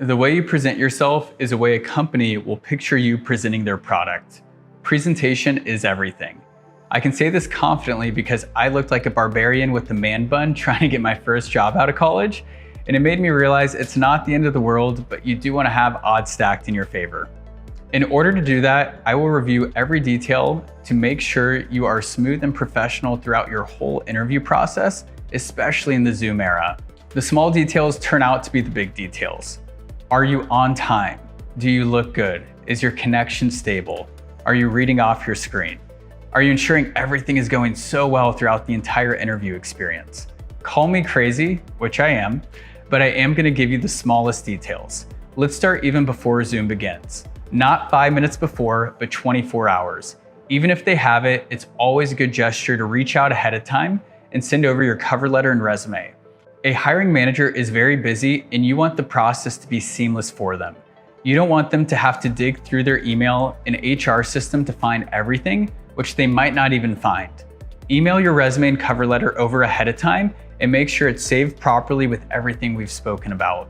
The way you present yourself is a way a company will picture you presenting their product. Presentation is everything. I can say this confidently because I looked like a barbarian with a man bun trying to get my first job out of college, and it made me realize it's not the end of the world, but you do want to have odds stacked in your favor. In order to do that, I will review every detail to make sure you are smooth and professional throughout your whole interview process, especially in the Zoom era. The small details turn out to be the big details. Are you on time? Do you look good? Is your connection stable? Are you reading off your screen? Are you ensuring everything is going so well throughout the entire interview experience? Call me crazy, which I am, but I am going to give you the smallest details. Let's start even before Zoom begins. Not 5 minutes before, but 24 hours. Even if they have it, it's always a good gesture to reach out ahead of time and send over your cover letter and resume. A hiring manager is very busy and you want the process to be seamless for them. You don't want them to have to dig through their email and HR system to find everything, which they might not even find. Email your resume and cover letter over ahead of time and make sure it's saved properly with everything we've spoken about.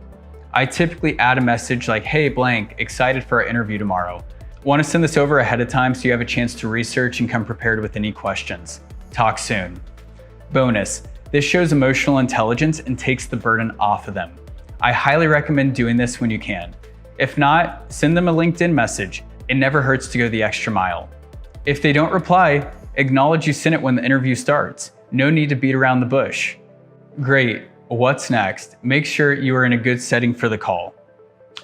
I typically add a message like, "Hey blank, excited for our interview tomorrow. Want to send this over ahead of time so you have a chance to research and come prepared with any questions. Talk soon." Bonus, this shows emotional intelligence and takes the burden off of them. I highly recommend doing this when you can. If not, send them a LinkedIn message. It never hurts to go the extra mile. If they don't reply, acknowledge you sent it when the interview starts. No need to beat around the bush. Great. What's next? Make sure you are in a good setting for the call.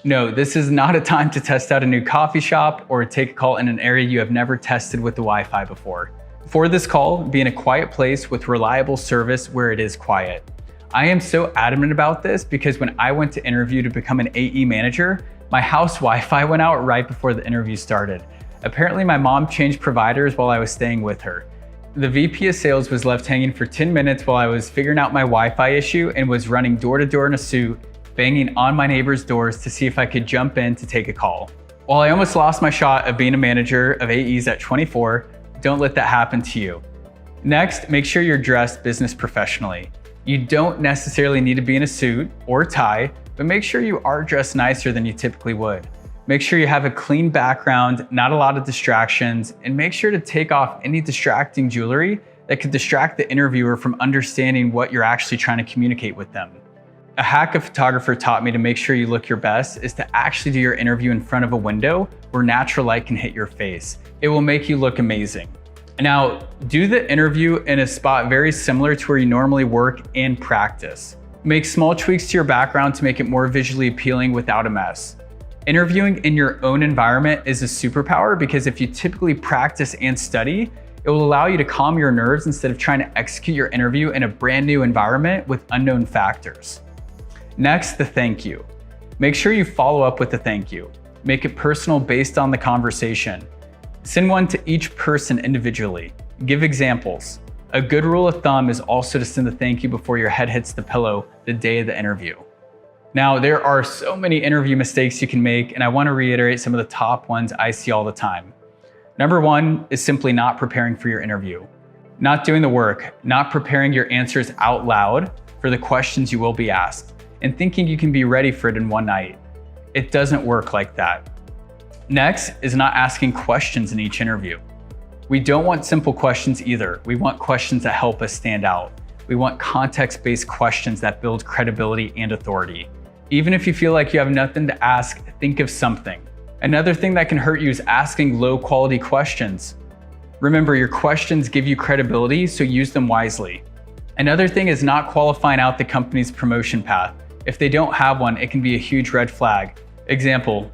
No, this is not a time to test out a new coffee shop or take a call in an area you have never tested with the Wi-Fi before. For this call, be in a quiet place with reliable service where it is quiet. I am so adamant about this because when I went to interview to become an AE manager, my house Wi-Fi went out right before the interview started. Apparently my mom changed providers while I was staying with her. The VP of sales was left hanging for 10 minutes while I was figuring out my Wi-Fi issue and was running door to door in a suit, banging on my neighbors' doors to see if I could jump in to take a call. While I almost lost my shot of being a manager of AEs at 24, don't let that happen to you. Next, make sure you're dressed business professionally. You don't necessarily need to be in a suit or tie, but make sure you are dressed nicer than you typically would. Make sure you have a clean background, not a lot of distractions, and make sure to take off any distracting jewelry that could distract the interviewer from understanding what you're actually trying to communicate with them. A hack a photographer taught me to make sure you look your best is to actually do your interview in front of a window where natural light can hit your face. It will make you look amazing. Now, do the interview in a spot very similar to where you normally work and practice. Make small tweaks to your background to make it more visually appealing without a mess. Interviewing in your own environment is a superpower because if you typically practice and study, it will allow you to calm your nerves instead of trying to execute your interview in a brand new environment with unknown factors. Next, the thank you. Make sure you follow up with a thank you. Make it personal based on the conversation. Send one to each person individually. Give examples. A good rule of thumb is also to send a thank you before your head hits the pillow the day of the interview. Now, there are so many interview mistakes you can make, and I want to reiterate some of the top ones I see all the time. Number one is simply not preparing for your interview. Not doing the work, not preparing your answers out loud for the questions you will be asked, and thinking you can be ready for it in one night. It doesn't work like that. Next is not asking questions in each interview. We don't want simple questions either. We want questions that help us stand out. We want context-based questions that build credibility and authority. Even if you feel like you have nothing to ask, think of something. Another thing that can hurt you is asking low-quality questions. Remember, your questions give you credibility, so use them wisely. Another thing is not qualifying out the company's promotion path. If they don't have one, it can be a huge red flag. Example,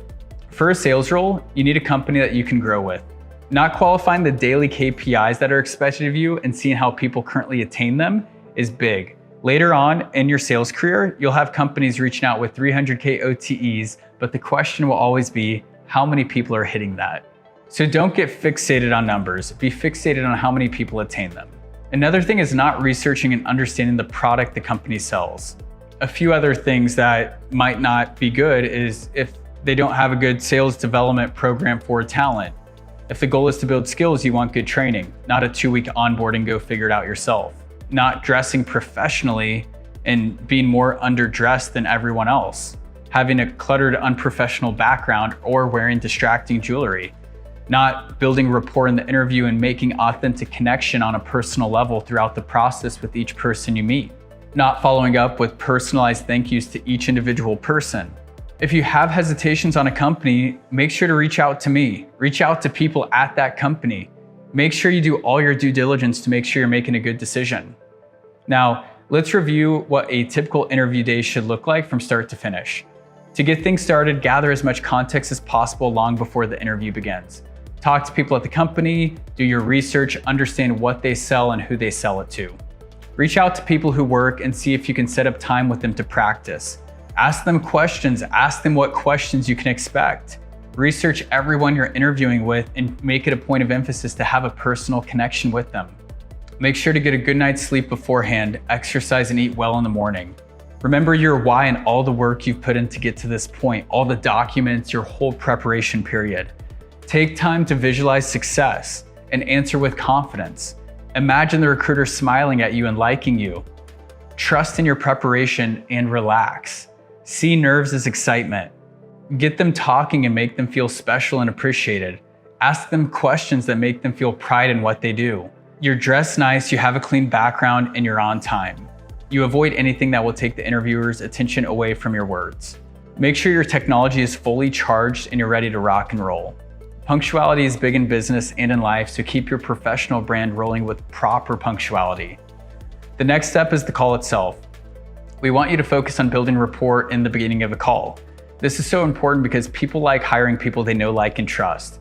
for a sales role, you need a company that you can grow with. Not qualifying the daily KPIs that are expected of you and seeing how people currently attain them is big. Later on in your sales career, you'll have companies reaching out with 300K OTEs, but the question will always be, how many people are hitting that? So don't get fixated on numbers, be fixated on how many people attain them. Another thing is not researching and understanding the product the company sells. A few other things that might not be good is if they don't have a good sales development program for talent. If the goal is to build skills, you want good training, not a 2-week onboarding, go figure it out yourself. Not dressing professionally and being more underdressed than everyone else. having a cluttered, unprofessional background, or wearing distracting jewelry. Not building rapport in the interview and making authentic connection on a personal level throughout the process with each person you meet. Not following up with personalized thank yous to each individual person. If you have hesitations on a company, make sure to reach out to me. Reach out to people at that company. Make sure you do all your due diligence to make sure you're making a good decision. Now, let's review what a typical interview day should look like from start to finish. To get things started, gather as much context as possible long before the interview begins. Talk to people at the company, do your research, understand what they sell and who they sell it to. Reach out to people who work and see if you can set up time with them to practice. Ask them questions, ask them what questions you can expect. Research everyone you're interviewing with and make it a point of emphasis to have a personal connection with them. Make sure to get a good night's sleep beforehand, exercise and eat well in the morning. Remember your why and all the work you've put in to get to this point, all the documents, your whole preparation period. Take time to visualize success and answer with confidence. Imagine the recruiter smiling at you and liking you. Trust in your preparation and relax. See nerves as excitement. Get them talking and make them feel special and appreciated. Ask them questions that make them feel pride in what they do. You're dressed nice, you have a clean background, and you're on time. You avoid anything that will take the interviewer's attention away from your words. Make sure your technology is fully charged and you're ready to rock and roll. Punctuality is big in business and in life, so keep your professional brand rolling with proper punctuality. The next step is the call itself. We want you to focus on building rapport in the beginning of a call. This is so important because people like hiring people they know, like, and trust.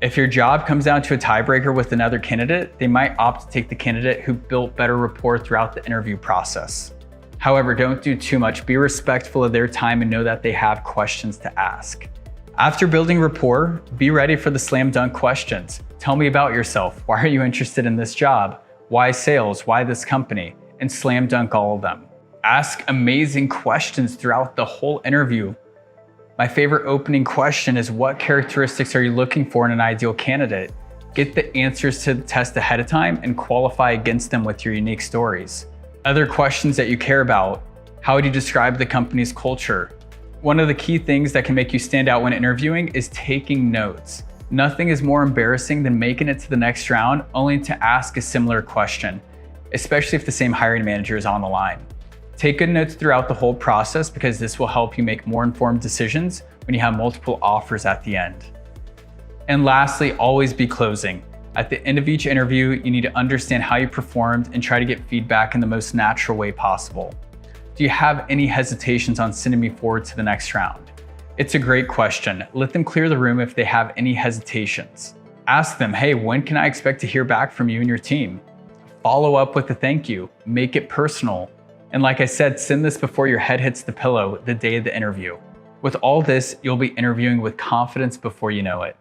If your job comes down to a tiebreaker with another candidate, they might opt to take the candidate who built better rapport throughout the interview process. However, don't do too much. Be respectful of their time and know that they have questions to ask. After building rapport, be ready for the slam dunk questions. Tell me about yourself. Why are you interested in this job? Why sales? Why this company? And slam dunk all of them. Ask amazing questions throughout the whole interview. My favorite opening question is, what characteristics are you looking for in an ideal candidate? Get the answers to the test ahead of time and qualify against them with your unique stories. Other questions that you care about. How would you describe the company's culture? One of the key things that can make you stand out when interviewing is taking notes. Nothing is more embarrassing than making it to the next round only to ask a similar question, especially if the same hiring manager is on the line. Take good notes throughout the whole process because this will help you make more informed decisions when you have multiple offers at the end. And lastly, always be closing. At the end of each interview, you need to understand how you performed and try to get feedback in the most natural way possible. Do you have any hesitations on sending me forward to the next round? It's a great question. Let them clear the room if they have any hesitations. Ask them, hey, when can I expect to hear back from you and your team? Follow up with a thank you. Make it personal. And like I said, send this before your head hits the pillow the day of the interview. With all this, you'll be interviewing with confidence before you know it.